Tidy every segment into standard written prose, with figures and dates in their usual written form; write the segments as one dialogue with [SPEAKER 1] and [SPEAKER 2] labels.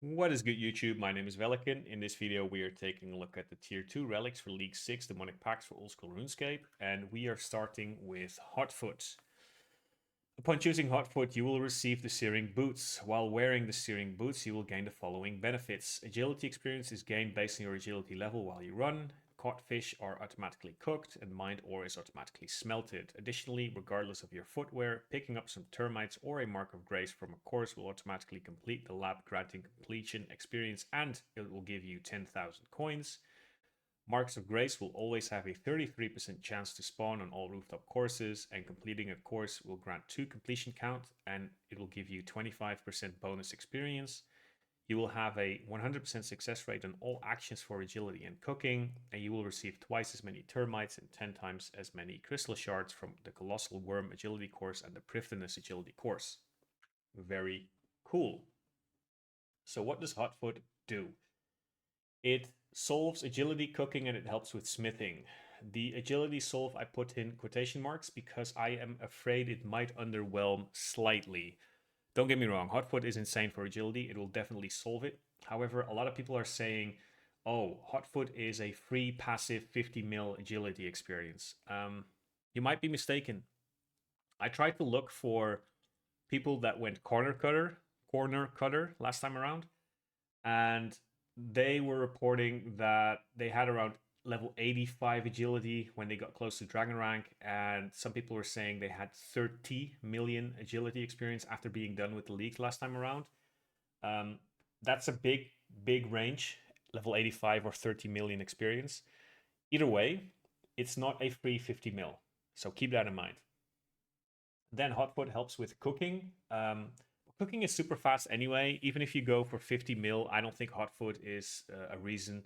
[SPEAKER 1] What is good, YouTube? My name is Velikan. In this video, we are taking a look at the Tier 2 relics for League 6 Demonic Pacts for Oldschool Runescape, and we are starting with Hotfoot. Upon choosing Hotfoot, you will receive the Searing Boots. While wearing the Searing Boots, you will gain the following benefits. Agility experience is gained based on your agility level while you run. Caught fish are automatically cooked, and mined ore is automatically smelted. Additionally, regardless of your footwear, picking up some termites or a mark of grace from a course will automatically complete the lab, granting completion experience, and it will give you 10,000 coins. Marks of Grace will always have a 33% chance to spawn on all rooftop courses, and completing a course will grant 2 completion count, and it will give you 25% bonus experience. You will have a 100% success rate on all actions for agility and cooking, and you will receive twice as many termites and 10 times as many crystal shards from the Colossal Worm agility course and the Prifdinous agility course. Very cool. So what does Hotfoot do? It solves agility, cooking, and it helps with smithing. The agility solve I put in quotation marks because I am afraid it might underwhelm slightly. Don't get me wrong, Hotfoot is insane for agility. It will definitely solve it. However, a lot of people are saying, oh, Hotfoot is a free passive 50 mil agility experience. You might be mistaken. I tried to look for people that went corner cutter last time around, and they were reporting that they had around level 85 agility when they got close to dragon rank, and some people were saying they had 30 million agility experience after being done with the league last time around. That's a big range, level 85 or 30 million experience. Either way, it's not a free 50 mil, so keep that in mind. Then Hotfoot helps with cooking. Cooking is super fast anyway. Even if you go for 50 mil, I don't think Hotfoot is a reason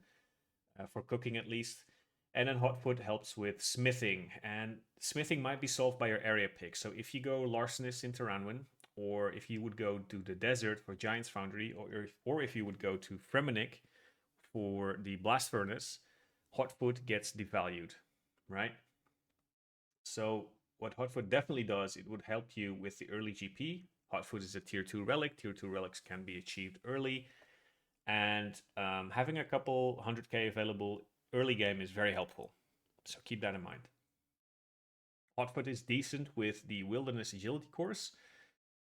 [SPEAKER 1] for cooking at least. And then Hotfoot helps with smithing, and smithing might be solved by your area pick. So if you go Larcenist into Ranwin, or if you would go to the desert for Giant's Foundry, or if you would go to Fremennik for the Blast Furnace, Hotfoot gets devalued, right? So what Hotfoot definitely does, it would help you with the early GP. Hotfoot is a tier 2 relic. Tier 2 relics can be achieved early. And having a couple 100k available early game is very helpful. So keep that in mind. Hotfoot is decent with the Wilderness Agility course.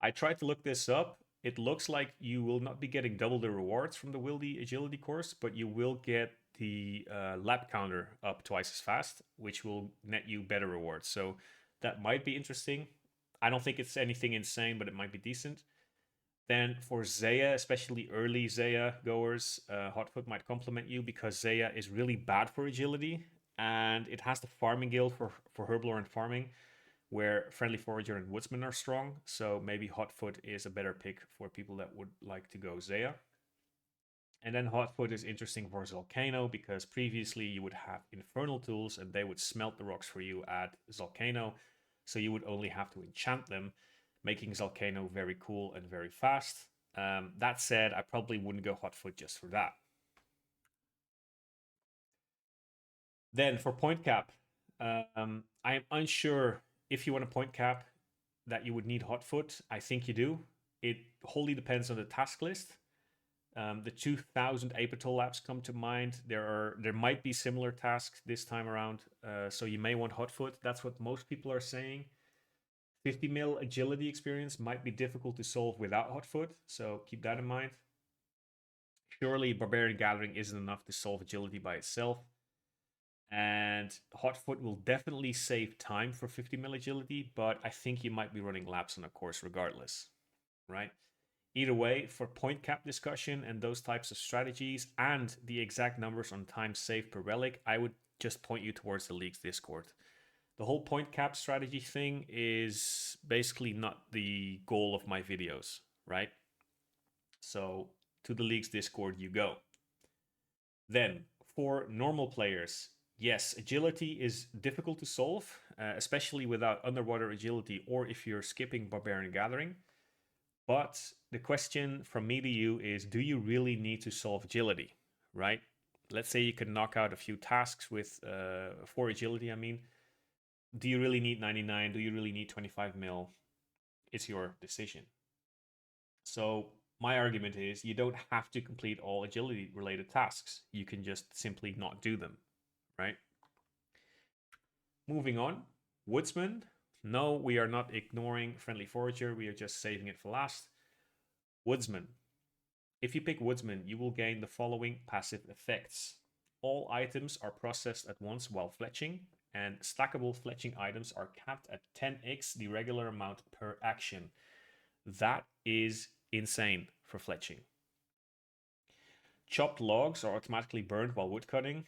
[SPEAKER 1] I tried to look this up. It looks like you will not be getting double the rewards from the Wildy Agility course, but you will get the lap counter up twice as fast, which will net you better rewards. So that might be interesting. I don't think it's anything insane, but it might be decent. Then for Zeya, especially early Zeya goers, Hotfoot might complement you because Zeya is really bad for agility, and it has the farming guild for Herblore and farming, where Friendly Forager and Woodsman are strong. So maybe Hotfoot is a better pick for people that would like to go Zeya. And then Hotfoot is interesting for Zolcano because previously you would have Infernal Tools and they would smelt the rocks for you at Zolcano. So you would only have to enchant them, making Zolcano very cool and very fast. That said, I probably wouldn't go Hotfoot just for that. Then for point cap, I am unsure if you want a point cap that you would need Hotfoot. I think you do. It wholly depends on the task list. The 2000 Apatol labs come to mind. There might be similar tasks this time around, so you may want Hotfoot. That's what most people are saying. 50 mil agility experience might be difficult to solve without Hotfoot, so keep that in mind. Surely Barbarian Gathering isn't enough to solve agility by itself. And Hotfoot will definitely save time for 50 mil agility, but I think you might be running laps on a course regardless, right? Either way, for point cap discussion and those types of strategies and the exact numbers on time saved per relic, I would just point you towards the League's Discord. The whole point cap strategy thing is basically not the goal of my videos, right? So to the League's Discord you go. Then for normal players, yes, agility is difficult to solve, especially without underwater agility or if you're skipping Barbarian Gathering. But the question from me to you is, do you really need to solve agility, right? Let's say you can knock out a few tasks with, for agility, I mean. Do you really need 99? Do you really need 25 mil? It's your decision. So My argument is you don't have to complete all agility related tasks. You can just simply not do them, right? Moving on, Woodsman. No, we are not ignoring Friendly Forager. We are just saving it for last. Woodsman. If you pick Woodsman, you will gain the following passive effects. All items are processed at once while fletching, and stackable fletching items are capped at 10x the regular amount per action. That is insane for fletching. Chopped logs are automatically burned while woodcutting.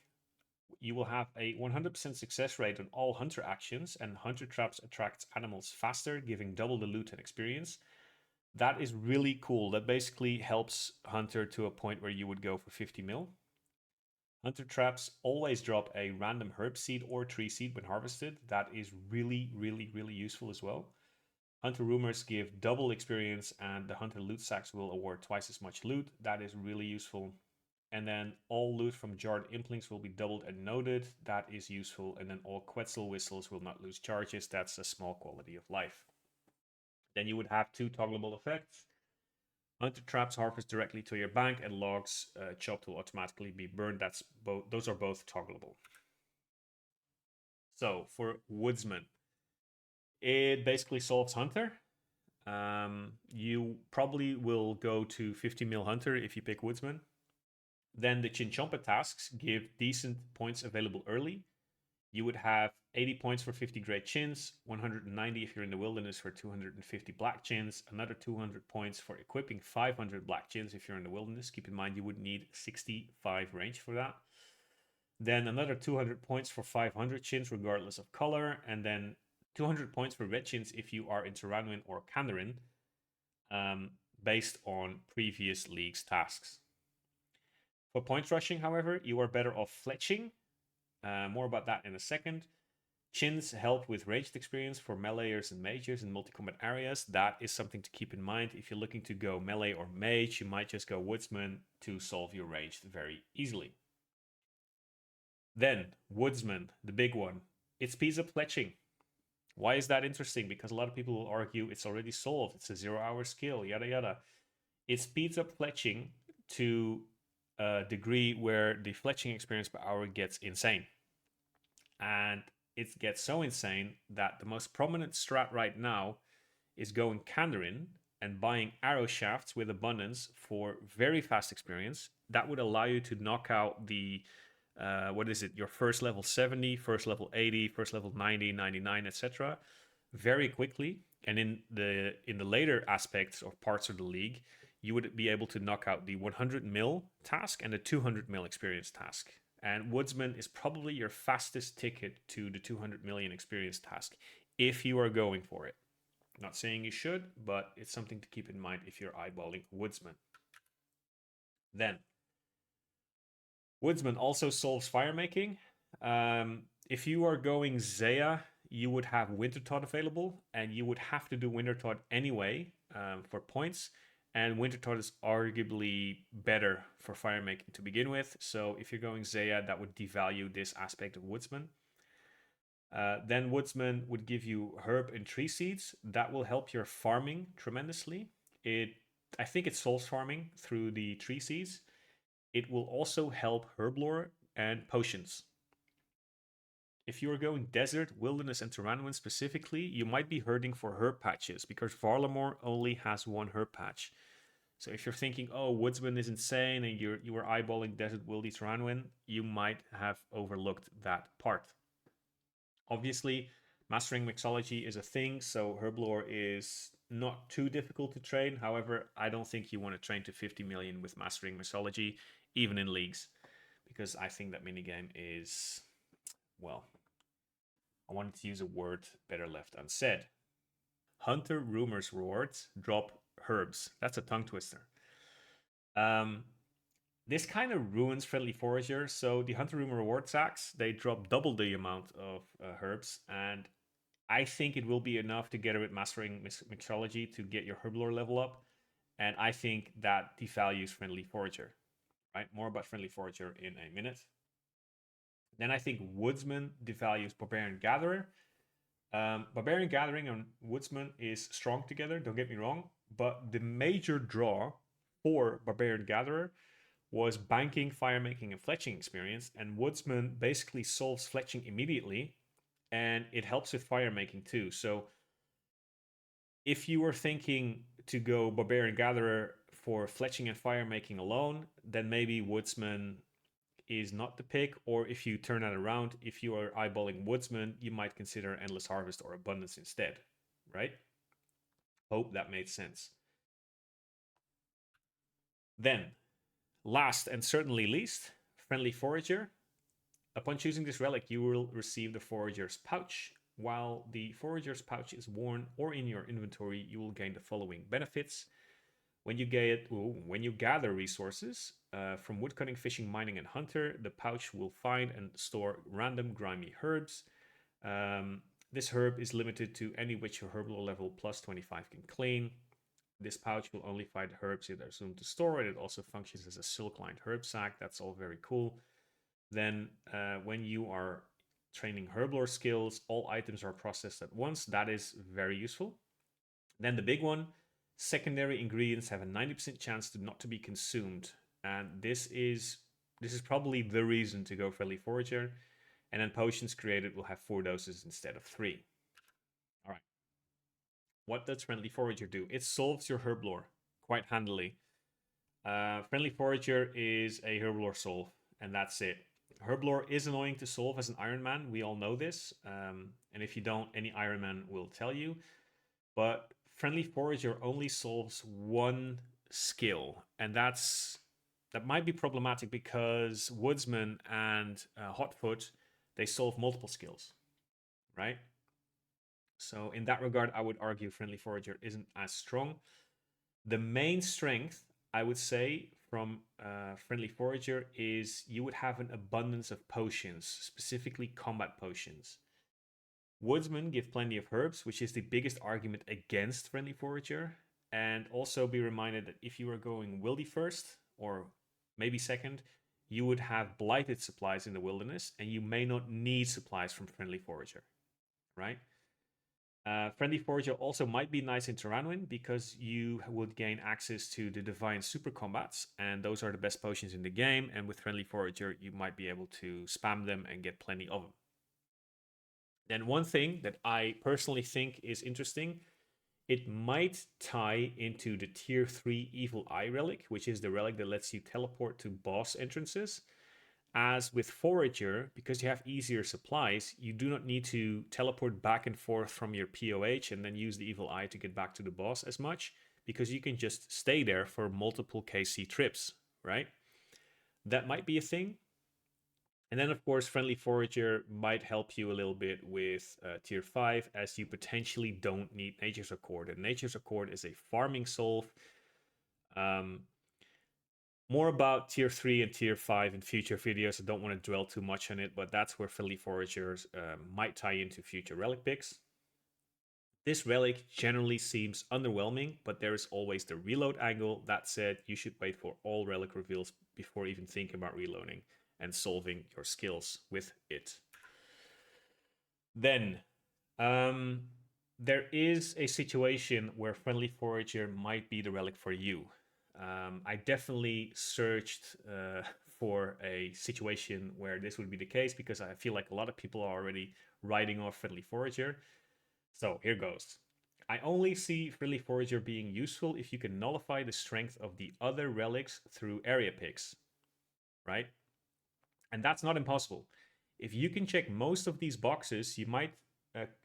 [SPEAKER 1] You will have a 100% success rate on all hunter actions, and hunter traps attract animals faster, giving double the loot and experience. That is really cool. That basically helps hunter to a point where you would go for 50 mil. Hunter traps always drop a random herb seed or tree seed when harvested. That is really, really, really useful as well. Hunter rumors give double experience, and the hunter loot sacks will award twice as much loot. That is really useful. And then all loot from jarred implinks will be doubled and noted. That is useful. And then all Quetzal whistles will not lose charges. That's a small quality of life. Then you would have two toggleable effects. Hunter traps harvest directly to your bank, and logs chopped will automatically be burned. Those are both toggleable. So for Woodsman, it basically solves Hunter. You probably will go to 50 mil Hunter if you pick Woodsman. Then the Chinchompa tasks give decent points available early. You would have 80 points for 50 great chins, 190 if you're in the wilderness for 250 black chins, another 200 points for equipping 500 black chins if you're in the wilderness. Keep in mind you would need 65 range for that. Then another 200 points for 500 chins regardless of color, and then 200 points for red chins if you are in Taranwin or Kandarin, based on previous league's tasks. For points rushing, however, you are better off fletching. More about that in a second. Chins help with ranged experience for meleeers and mages in multi-combat areas. That is something to keep in mind. If you're looking to go melee or mage, you might just go Woodsman to solve your ranged very easily. Then, Woodsman, the big one. It speeds up fletching. Why is that interesting? Because a lot of people will argue it's already solved. It's a 0-hour skill, yada yada. It speeds up fletching to a degree where the fletching experience per hour gets insane. And it gets so insane that the most prominent strat right now is going Kandarin and buying arrow shafts with abundance for very fast experience. That would allow you to knock out the your first level 70, first level 80, first level 90, 99, etc. very quickly. And in the later aspects or parts of the league, you would be able to knock out the 100 mil task and the 200 mil experience task. And Woodsman is probably your fastest ticket to the 200 million experience task if you are going for it. I'm not saying you should, but it's something to keep in mind if you're eyeballing Woodsman. Then, Woodsman also solves fire making. If you are going Zaya, you would have Wintertod available, and you would have to do Wintertod anyway for points. And Wintertod is arguably better for fire making to begin with. So if you're going Zaya, that would devalue this aspect of Woodsman. Then Woodsman would give you herb and tree seeds. That will help your farming tremendously. I think it solves farming through the tree seeds. It will also help herb lore and potions. If you are going desert, wilderness, and Taranwin specifically, you might be hurting for herb patches because Varlamore only has one herb patch. So if you're thinking, oh, Woodsman is insane, and you were eyeballing desert, wildy, Taranwin, you might have overlooked that part. Obviously, mastering mixology is a thing, so herb lore is not too difficult to train. However, I don't think you want to train to 50 million with mastering mixology, even in leagues, because I think that minigame is, well, I wanted to use a word better left unsaid. Hunter Rumors rewards drop herbs. That's a tongue twister. This kind of ruins Friendly Forager. So the Hunter Rumor reward sacks, they drop double the amount of herbs, and I think it will be enough together with mastering mixology to get your herb lore level up. And I think that devalues Friendly Forager. Right? More about Friendly Forager in a minute. Then I think Woodsman devalues Barbarian Gatherer. Barbarian Gathering and Woodsman is strong together, don't get me wrong, but the major draw for Barbarian Gatherer was banking, fire making, and fletching experience, and Woodsman basically solves fletching immediately, and it helps with fire making too. So if you were thinking to go Barbarian Gatherer for fletching and fire making alone, then maybe Woodsman is not the pick. Or if you turn that around, if you are eyeballing Woodsman, you might consider Endless Harvest or Abundance instead, right? Hope that made sense. Then, last and certainly least, Friendly Forager. Upon choosing this relic, you will receive the Forager's Pouch. While the Forager's Pouch is worn or in your inventory, you will gain the following benefits. When you gather resources from woodcutting, fishing, mining, and hunter, the pouch will find and store random grimy herbs. This herb is limited to any which your herb level plus 25 can clean. This pouch will only find herbs it is assumed to store, and it also functions as a silk-lined herb sack. That's all very cool. Then when you are training herblore skills, all items are processed at once. That is very useful. Then the big one, secondary ingredients have a 90% chance to not to be consumed. And this is probably the reason to go Friendly Forager. And then potions created will have 4 doses instead of 3. All right. What does Friendly Forager do? It solves your herblore quite handily. Friendly Forager is a herblore solve, and that's it. Herblore is annoying to solve as an Iron Man. We all know this. And if you don't, any Iron Man will tell you. But Friendly Forager only solves one skill, and that might be problematic because Woodsman and Hotfoot, they solve multiple skills, right? So in that regard, I would argue Friendly Forager isn't as strong. The main strength, I would say, from Friendly Forager is you would have an abundance of potions, specifically combat potions. Woodsman give plenty of herbs, which is the biggest argument against Friendly Forager. And also be reminded that if you are going wildy first, or maybe second, you would have blighted supplies in the wilderness, and you may not need supplies from Friendly Forager, right? Friendly Forager also might be nice in Taranwin because you would gain access to the Divine Super Combats, and those are the best potions in the game, and with Friendly Forager, you might be able to spam them and get plenty of them. Then one thing that I personally think is interesting, it might tie into the tier 3 Evil Eye relic, which is the relic that lets you teleport to boss entrances. As with Forager, because you have easier supplies, you do not need to teleport back and forth from your POH and then use the Evil Eye to get back to the boss as much, because you can just stay there for multiple KC trips, right? That might be a thing. And then, of course, Friendly Forager might help you a little bit with Tier 5, as you potentially don't need Nature's Accord. And Nature's Accord is a farming solve. More about Tier 3 and Tier 5 in future videos. I don't want to dwell too much on it, but that's where Friendly Foragers might tie into future relic picks. This relic generally seems underwhelming, but there is always the reload angle. That said, you should wait for all relic reveals before even thinking about reloading and solving your skills with it. Then, there is a situation where Friendly Forager might be the relic for you. I definitely searched for a situation where this would be the case, because I feel like a lot of people are already writing off Friendly Forager. So here goes. I only see Friendly Forager being useful if you can nullify the strength of the other relics through area picks, right? And that's not impossible. If you can check most of these boxes, you might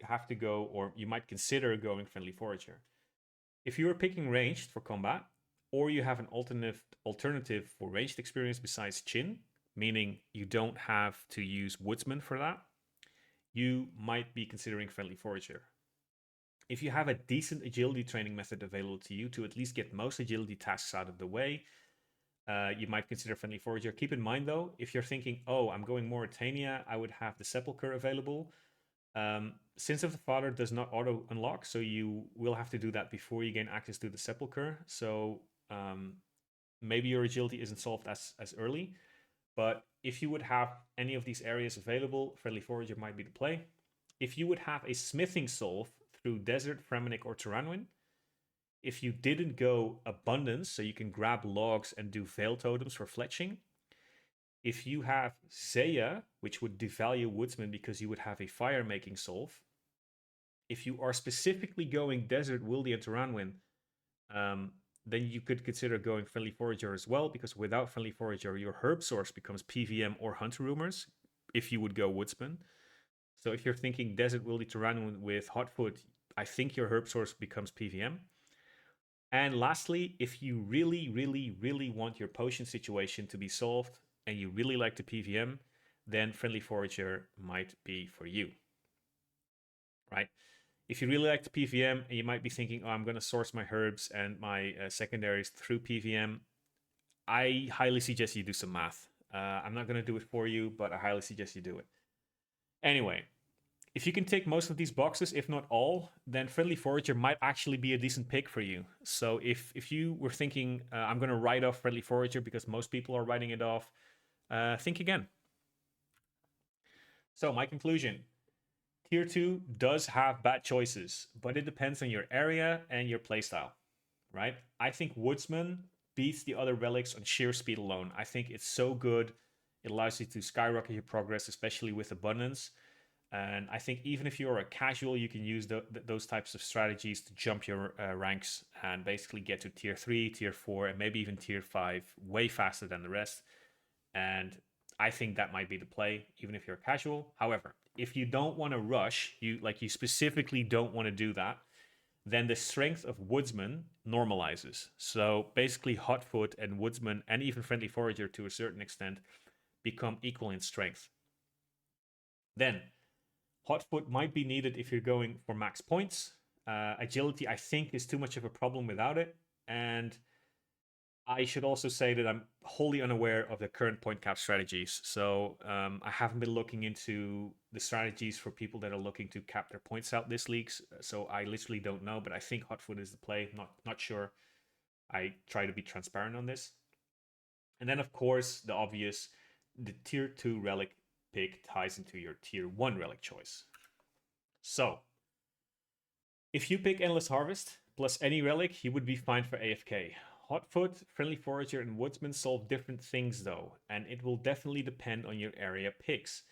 [SPEAKER 1] have to go, or you might consider going Friendly Forager. If you are picking ranged for combat, or you have an alternative for ranged experience besides Chin, meaning you don't have to use Woodsman for that, you might be considering Friendly Forager. If you have a decent agility training method available to you to at least get most agility tasks out of the way, you might consider Friendly Forager. Keep in mind though, if you're thinking, oh, I'm going Mauritania, I would have the Sepulchre available. Sins of the Father does not auto unlock, so you will have to do that before you gain access to the Sepulchre. So maybe your agility isn't solved as early, but if you would have any of these areas available, Friendly Forager might be the play. If you would have a smithing solve through Desert, Fremenic, or Taranwin, If you didn't go Abundance, so you can grab logs and do Veil Totems for fletching. If you have Zeya, which would devalue Woodsman because you would have a fire making solve. If you are specifically going Desert, Wildy, and Taranwin, then you could consider going Friendly Forager as well, because without Friendly Forager, your herb source becomes PVM or Hunter Rumors, if you would go Woodsman. So if you're thinking Desert, Wildy, Taranwin with Hotfoot, I think your herb source becomes PVM. And lastly, if you really, really, really want your potion situation to be solved and you really like the PVM, then Friendly Forager might be for you, right? If you really like the PVM and you might be thinking, oh, I'm going to source my herbs and my secondaries through PVM, I highly suggest you do some math. I'm not going to do it for you, but I highly suggest you do it. Anyway, if you can tick most of these boxes, if not all, then Friendly Forager might actually be a decent pick for you. So if you were thinking, I'm going to write off Friendly Forager because most people are writing it off, think again. So my conclusion, Tier 2 does have bad choices, but it depends on your area and your playstyle, right? I think Woodsman beats the other relics on sheer speed alone. I think it's so good. It allows you to skyrocket your progress, especially with Abundance. And I think even if you're a casual, you can use those types of strategies to jump your ranks and basically get to Tier 3, Tier 4, and maybe even Tier 5 way faster than the rest. And I think that might be the play, even if you're a casual. However, if you don't want to rush, you specifically don't want to do that, then the strength of Woodsman normalizes. So basically, Hotfoot and Woodsman, and even Friendly Forager to a certain extent, become equal in strength. Then, Hotfoot might be needed if you're going for max points. Agility, I think, is too much of a problem without it. And I should also say that I'm wholly unaware of the current point cap strategies. So I haven't been looking into the strategies for people that are looking to cap their points out this leagues. So I literally don't know, but I think Hotfoot is the play. Not sure. I try to be transparent on this. And then, of course, the obvious, the tier 2 relic pick ties into your tier 1 relic choice. So if you pick Endless Harvest plus any relic, you would be fine for AFK. Hotfoot, Friendly Forager, and Woodsman solve different things though, and it will definitely depend on your area picks.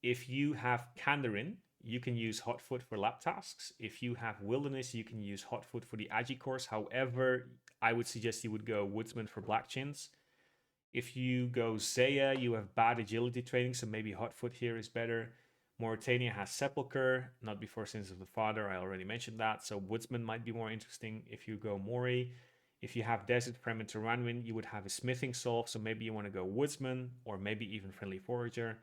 [SPEAKER 1] If you have Kandarin, you can use Hotfoot for lab tasks. If you have Wilderness, you can use Hotfoot for the Agi course. However, I would suggest you would go Woodsman for Black Chins. If you go Zeya, you have bad agility training, so maybe Hotfoot here is better. Mauritania has Sepulchre, not before Sins of the Father, I already mentioned that, so Woodsman might be more interesting. If you go Mori, if you have Desert, Frem, and Taranwin, you would have a smithing solve, so maybe you want to go Woodsman, or maybe even Friendly Forager.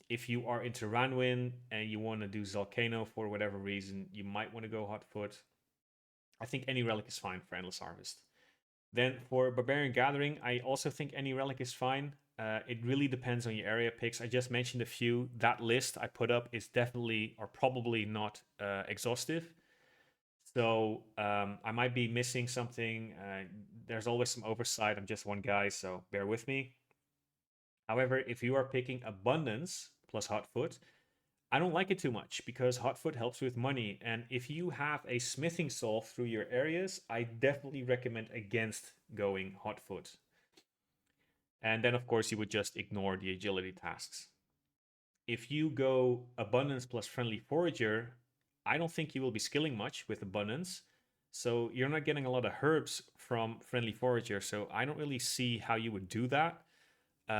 [SPEAKER 1] If you are in Taranwin and you want to do Zalcano for whatever reason, you might want to go Hotfoot. I think any relic is fine for Endless Harvest. Then for Barbarian Gathering, I also think any relic is fine. It really depends on your area picks. I just mentioned a few. That list I put up is definitely or probably not exhaustive. So I might be missing something. There's always some oversight. I'm just one guy, so bear with me. However, if you are picking Abundance plus Hotfoot, I don't like it too much because Hotfoot helps with money. And if you have a smithing solve through your areas, I definitely recommend against going Hotfoot. And then, of course, you would just ignore the agility tasks. If you go Abundance plus Friendly Forager, I don't think you will be skilling much with Abundance. So you're not getting a lot of herbs from Friendly Forager. So I don't really see how you would do that.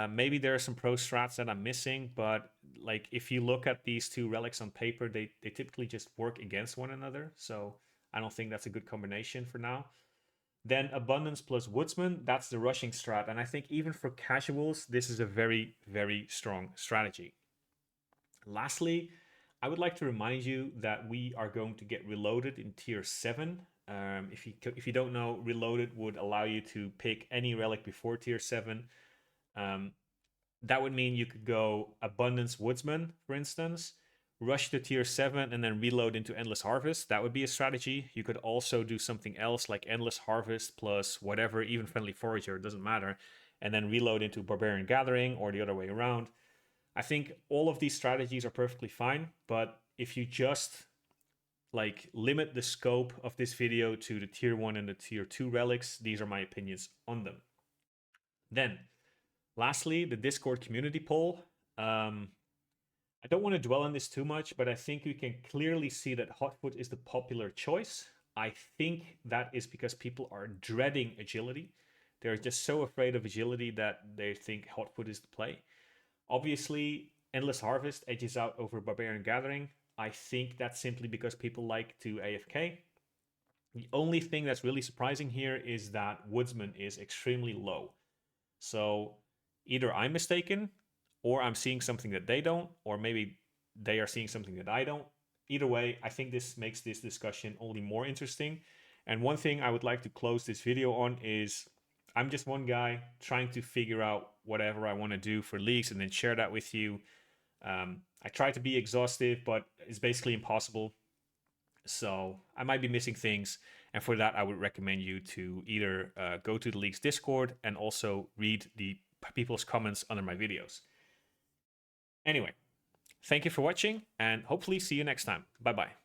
[SPEAKER 1] Maybe there are some pro strats that I'm missing, but like if you look at these two relics on paper, they typically just work against one another. So I don't think that's a good combination for now. Then Abundance plus Woodsman, that's the rushing strat. And I think even for casuals, this is a very, very strong strategy. Lastly, I would like to remind you that we are going to get Reloaded in Tier 7. If you don't know, Reloaded would allow you to pick any relic before Tier 7. That would mean you could go Abundance Woodsman, for instance, rush to Tier 7 and then reload into Endless Harvest. That would be a strategy. You could also do something else like Endless Harvest plus whatever, even Friendly Forager, it doesn't matter, and then reload into Barbarian Gathering or the other way around. I think all of these strategies are perfectly fine, but if you just like limit the scope of this video to the tier 1 and the tier 2 relics. These are my opinions on them. Then, lastly, the Discord community poll. I don't want to dwell on this too much, but I think we can clearly see that Hotfoot is the popular choice. I think that is because people are dreading agility. They're just so afraid of agility that they think Hotfoot is the play. Obviously, Endless Harvest edges out over Barbarian Gathering. I think that's simply because people like to AFK. The only thing that's really surprising here is that Woodsman is extremely low. So either I'm mistaken, or I'm seeing something that they don't, or maybe they are seeing something that I don't. Either way, I think this makes this discussion only more interesting. And one thing I would like to close this video on is I'm just one guy trying to figure out whatever I want to do for leagues and then share that with you. I try to be exhaustive, but it's basically impossible. So I might be missing things. And for that, I would recommend you to either go to the league's Discord and also read the people's comments under my videos. Anyway, thank you for watching and hopefully see you next time. Bye-bye.